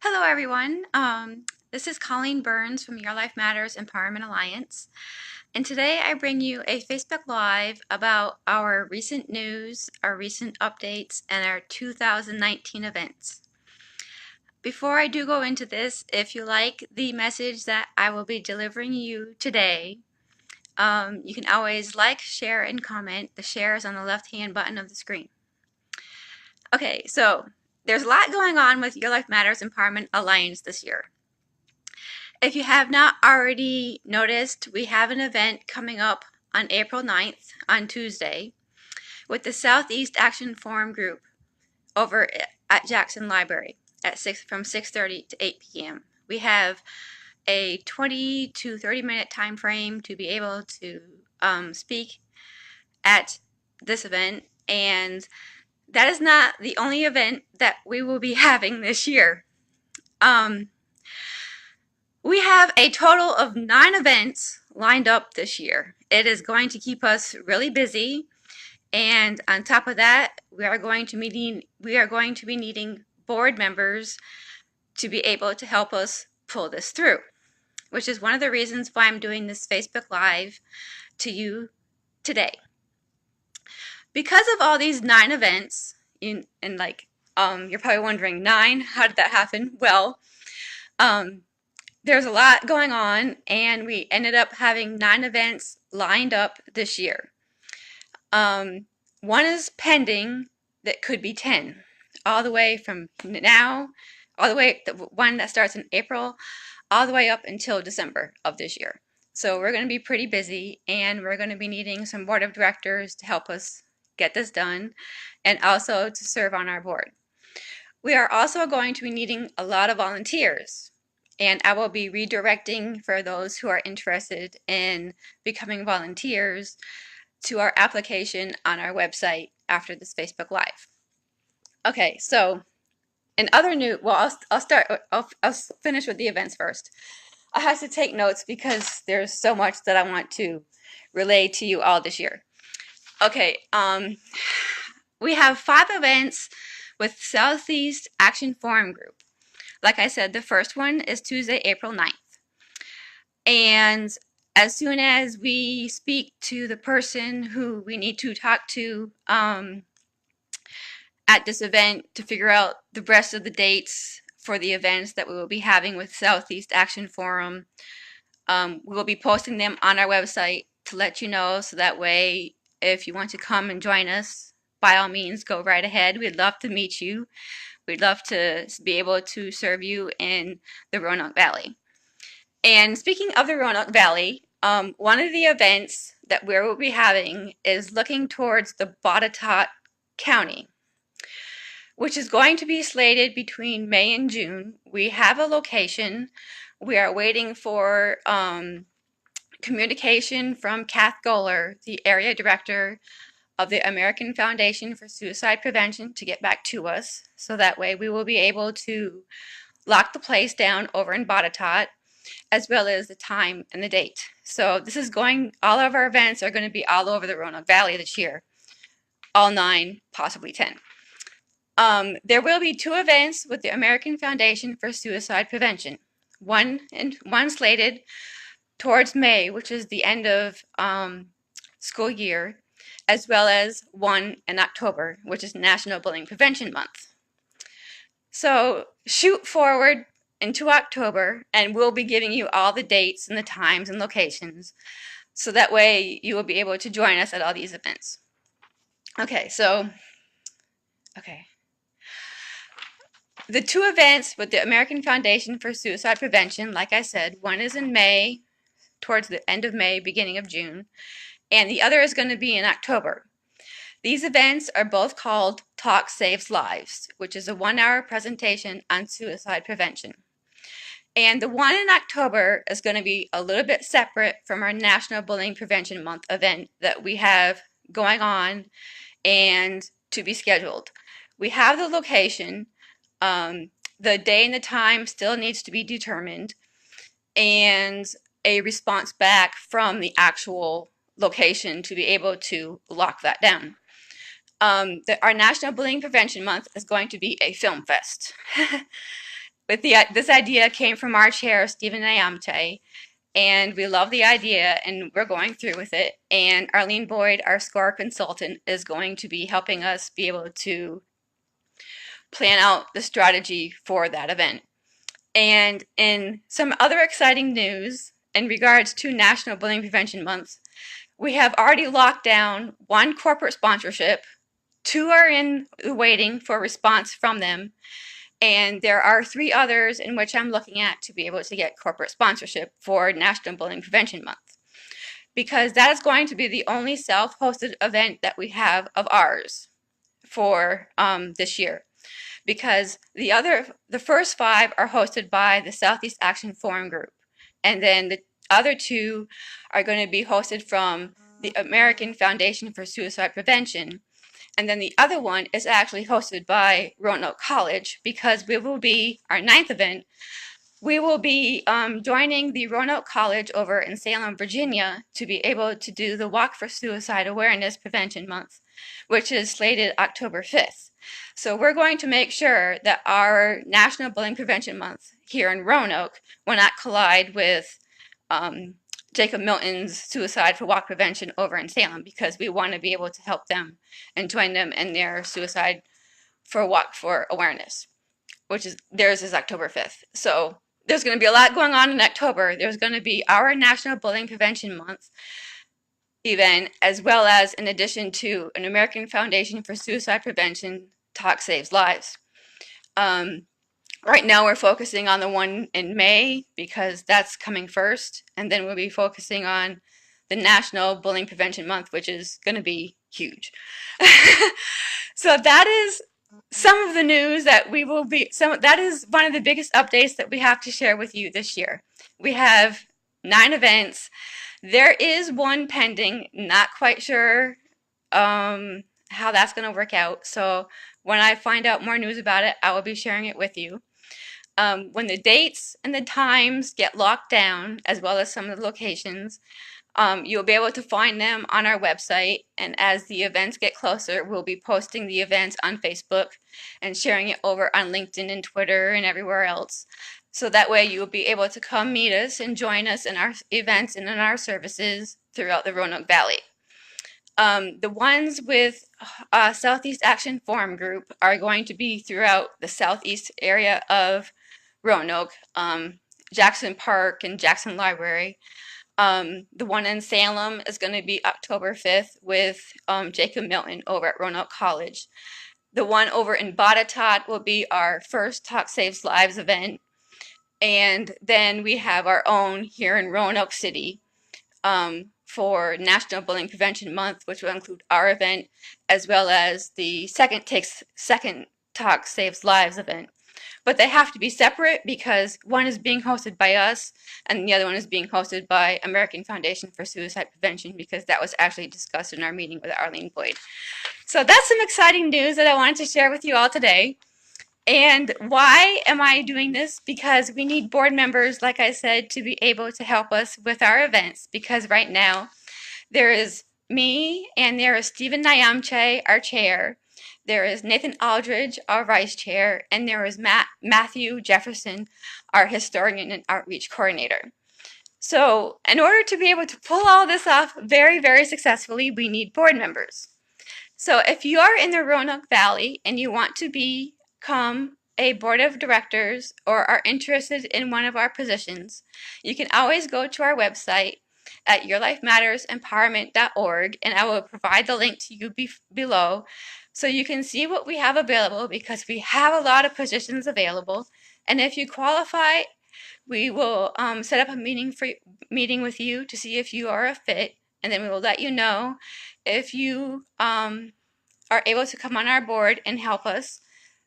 Hello, everyone. This is Colleen Burns from Your Life Matters Empowerment Alliance. And today I bring you a Facebook Live about our recent news, our recent updates, and our 2019 events. Before I do go into this, if you like the message that I will be delivering you today, you can always like, share, and comment. The share is on the left-hand button of the screen. Okay, so there's a lot going on with Your Life Matters Empowerment Alliance this year. If you have not already noticed, we have an event coming up on April 9th, on Tuesday, with the Southeast Action Forum group over at Jackson Library from 6:30 to 8 p.m. We have a 20 to 30 minute time frame to be able to speak at this event, and that is not the only event that we will be having this year. We have a total of 9 events lined up this year. It is going to keep us really busy, and on top of that, we are going to be needing board members to be able to help us pull this through, which is one of the reasons why I'm doing this Facebook Live to you today. Because of all these 9 events, you're probably wondering, 9? How did that happen? Well, there's a lot going on, and we ended up having 9 events lined up this year. One is pending that could be 10, all the way from now, all the way, the one that starts in April, all the way up until December of this year. So we're going to be pretty busy, and we're going to be needing some board of directors to help us get this done, and also to serve on our board. We are also going to be needing a lot of volunteers, and I will be redirecting for those who are interested in becoming volunteers to our application on our website after this Facebook Live. Okay, so in other news, well, I'll finish with the events first. I have to take notes because there's so much that I want to relay to you all this year. Okay, we have 5 events with Southeast Action Forum Group. Like I said, the first one is Tuesday, April 9th. And as soon as we speak to the person who we need to talk to at this event to figure out the rest of the dates for the events that we will be having with Southeast Action Forum, we will be posting them on our website to let you know, so that way if you want to come and join us, by all means, go right ahead. We'd love to meet you. We'd love to be able to serve you in the Roanoke Valley. And speaking of the Roanoke Valley, one of the events that we will be having is looking towards the Botetourt County, which is going to be slated between May and June. We have a location. We are waiting for communication from Kath Goller, the area director of the American Foundation for Suicide Prevention, to get back to us, so that way we will be able to lock the place down over in Botetourt, as well as the time and the date. So all of our events are going to be all over the Roanoke Valley this year, all 9, possibly 10. There will be 2 events with the American Foundation for Suicide Prevention. One slated towards May, which is the end of school year, as well as one in October, which is National Bullying Prevention Month. So shoot forward into October, and we'll be giving you all the dates and the times and locations, so that way you will be able to join us at all these events. Okay. The 2 events with the American Foundation for Suicide Prevention, like I said, one is in May, towards the end of May, beginning of June, and the other is going to be in October. These events are both called Talk Saves Lives, which is a 1-hour presentation on suicide prevention. And the one in October is going to be a little bit separate from our National Bullying Prevention Month event that we have going on and to be scheduled. We have the location. The day and the time still needs to be determined, and a response back from the actual location to be able to lock that down. Our National Bullying Prevention Month is going to be a film fest. this idea came from our chair, Stephen Nyamche, and we love the idea, and we're going through with it. And Arlene Boyd, our SCORE consultant, is going to be helping us be able to plan out the strategy for that event. And in some other exciting news in regards to National Bullying Prevention Month, we have already locked down 1 corporate sponsorship, 2 are in waiting for a response from them, and there are 3 others in which I'm looking at to be able to get corporate sponsorship for National Bullying Prevention Month, because that is going to be the only self-hosted event that we have of ours for this year. Because the first 5 are hosted by the Southeast Action Forum Group, and then the other 2 are going to be hosted from the American Foundation for Suicide Prevention, and then the other one is actually hosted by Roanoke College, because we will be, our 9th event, we will be joining the Roanoke College over in Salem, Virginia, to be able to do the Walk for Suicide Awareness Prevention Month, which is slated October 5th. So we're going to make sure that our National Bullying Prevention Month here in Roanoke will not collide with Jacob Milton's Suicide for Walk Prevention over in Salem, because we want to be able to help them and join them in their Suicide for Walk for Awareness, which is, theirs is October 5th. So there's going to be a lot going on in October. There's going to be our National Bullying Prevention Month event, as well as, in addition to, an American Foundation for Suicide Prevention Talk Saves Lives. Right now we're focusing on the one in May, because that's coming first, and then we'll be focusing on the National Bullying Prevention Month, which is going to be huge. So that is some of the news that we will be, that is one of the biggest updates that we have to share with you this year. We have 9 events. There is 1 pending, not quite sure how that's going to work out. So when I find out more news about it, I will be sharing it with you. When the dates and the times get locked down, as well as some of the locations, you'll be able to find them on our website, and as the events get closer, we'll be posting the events on Facebook and sharing it over on LinkedIn and Twitter and everywhere else. So that way you'll be able to come meet us and join us in our events and in our services throughout the Roanoke Valley. The ones with Southeast Action Forum Group are going to be throughout the southeast area of Roanoke, Jackson Park and Jackson Library. The one in Salem is going to be October 5th with Jacob Milton over at Roanoke College. The one over in Botetourt will be our first Talk Saves Lives event. And then we have our own here in Roanoke City for National Bullying Prevention Month, which will include our event, as well as the second Talk Saves Lives event. But they have to be separate, because one is being hosted by us and the other one is being hosted by American Foundation for Suicide Prevention, because that was actually discussed in our meeting with Arlene Boyd. So that's some exciting news that I wanted to share with you all today. And why am I doing this? Because we need board members, like I said, to be able to help us with our events, because right now there is me and there is Stephen Nyamche, our chair. There is Nathan Aldridge, our vice chair, and there is Matthew Jefferson, our historian and outreach coordinator. So in order to be able to pull all this off very, very successfully, we need board members. So if you are in the Roanoke Valley and you want to become a board of directors or are interested in one of our positions, you can always go to our website at yourlifemattersempowerment.org, and I will provide the link to you below, so you can see what we have available, because we have a lot of positions available. And if you qualify, we will set up a meeting with you to see if you are a fit, and then we will let you know if you are able to come on our board and help us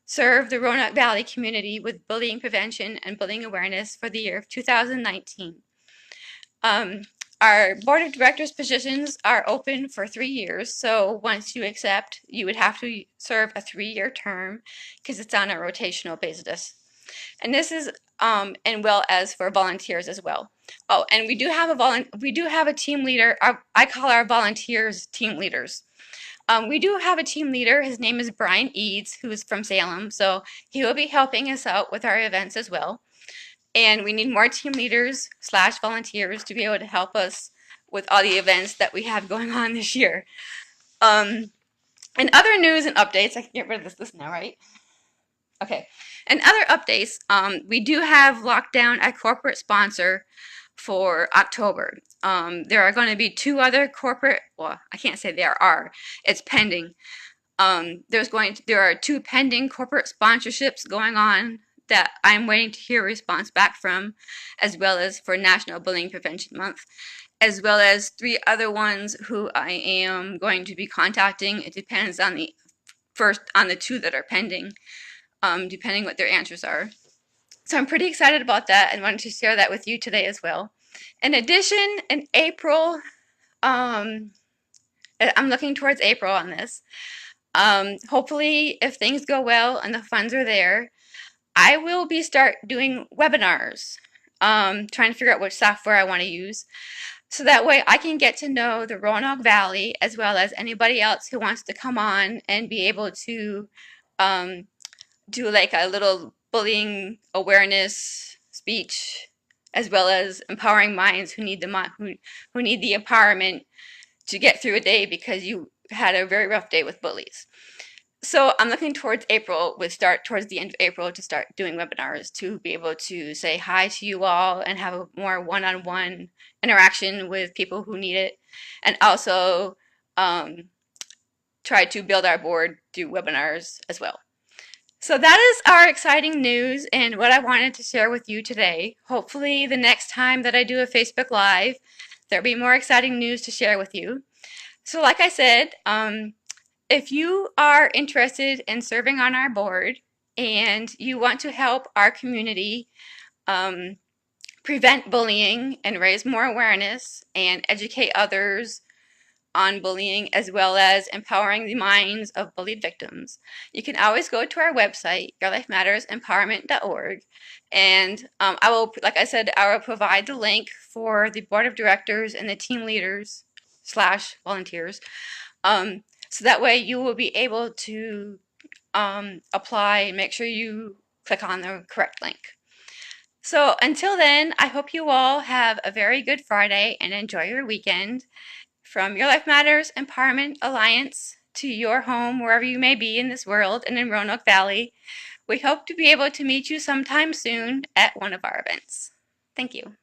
serve the Roanoke Valley community with bullying prevention and bullying awareness for the year of 2019. Our board of directors positions are open for 3 years, so once you accept, you would have to serve a 3-year term, because it's on a rotational basis. And this is and well as for volunteers as well. Oh, and we do have a team leader. I call our volunteers team leaders. We do have a team leader. His name is Brian Eads, who is from Salem, so he will be helping us out with our events as well. And we need more team leaders / volunteers to be able to help us with all the events that we have going on this year. In other news and updates, I can get rid of this now, right? Okay. And other updates, we do have locked down a corporate sponsor for October. There are going to be 2 other corporate, well, I can't say there are, it's pending. There are 2 pending corporate sponsorships going on that I'm waiting to hear a response back from, as well as for National Bullying Prevention Month, as well as 3 other ones who I am going to be contacting. It depends on the 2 that are pending, depending what their answers are. So I'm pretty excited about that and wanted to share that with you today as well. In addition, in April, I'm looking towards April on this. Hopefully, if things go well and the funds are there, I will start doing webinars, trying to figure out which software I want to use. So that way I can get to know the Roanoke Valley as well as anybody else who wants to come on and be able to do like a little bullying awareness speech, as well as empowering minds who need who need the empowerment to get through a day because you had a very rough day with bullies. So I'm looking towards April, towards the end of April, to start doing webinars to be able to say hi to you all and have a more one-on-one interaction with people who need it, and also try to build our board through webinars as well. So that is our exciting news and what I wanted to share with you today. Hopefully the next time that I do a Facebook Live, there'll be more exciting news to share with you. So like I said, if you are interested in serving on our board and you want to help our community prevent bullying and raise more awareness and educate others on bullying, as well as empowering the minds of bullied victims, you can always go to our website, yourlifemattersempowerment.org, and I will provide the link for the board of directors and the team leaders / volunteers, so that way you will be able to apply and make sure you click on the correct link. So until then, I hope you all have a very good Friday and enjoy your weekend. From Your Life Matters Empowerment Alliance to your home, wherever you may be in this world and in Roanoke Valley, we hope to be able to meet you sometime soon at one of our events. Thank you.